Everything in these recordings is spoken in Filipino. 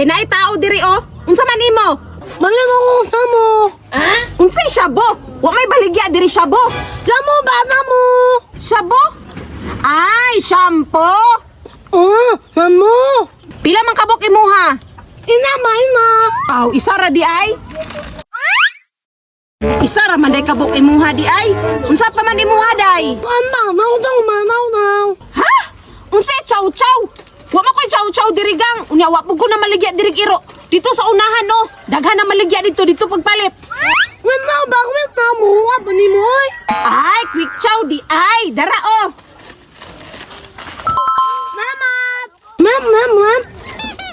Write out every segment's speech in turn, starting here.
Kay naay tao diri oh. Unsa man nimo? Malang ako sa mo. Unsay syabo? Wa may baligya diri syabo. Samo bata mo. Syabo? Ay, shampoo. Oh, samo. Pila man kabok imuha? Ina. Aw, isa ra di ay. Isa ra man day kabok imuha di ay. Unsa pa man imuha day? Manaw daw. Ha? Unsay chow-chow? Wa mo koy chow-chow diri gang. Unya wa po ko na maligya diri iro. Dito sa unahan no. Daghan na maligya dito pagpalit. Manaw bakit na mo? Apa ni mo? Ay, quick chow di ay. Dara oh. Ma'am.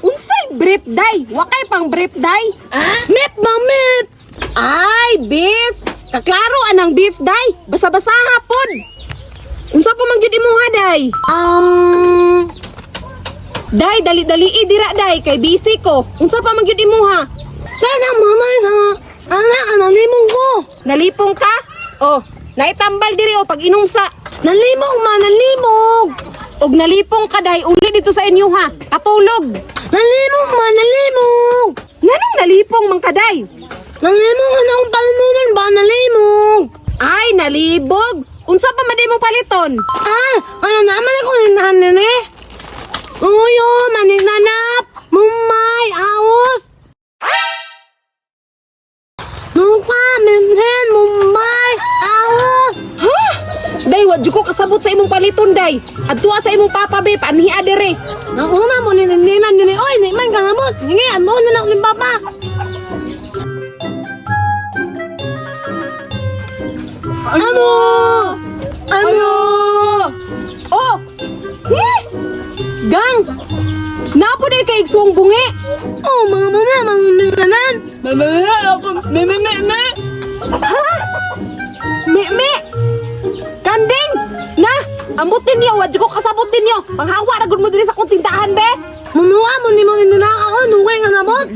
Unsay brief day? Wa kay pang brief day? Meat. Ay, beef. Kaklaro anang beef day. Basa-basa hapon. Unsa pa man gyud imuha day? Day, dali-dali dira day kay busy ko. Unsa pa man gyud imuha? Kaya mama na. Anak, nalimong ko. Nalipong ka? Oh, naitambal diri oh pag inumsa. Nalimog. Og nalipong ka day uli dito sa inyo ha. Katulog. Nalimog. Nganong nalipong man ka day? Nalimog anong palmunan ba nalimog? Ay, nalibog. Unsa pa man mo paliton? Ano naman ako ninahan nene? Uyo, maninanap. Mumay, awos. Nuka, minhen, mumay, awos. Ha? Day, wadyo ko kasabot sa imong paliton, day. Adtua sa imong papa, babe, anhiya dere. Nakuna mo nininan nini. Oy, di man kanamot. Hingi, ano na lang ni papa. Ano? Oh! Gang! Napo day kay igsuong bungi. Oh, mga minnanan. Ha? Me! Kanding! Na! Ambutin niyo, wadyo ko kasabutin niyo. Panghawa, ragod mo diri sa kong tindahan, be. Munua mo ni mo ninaka ako. Nuway nga namot.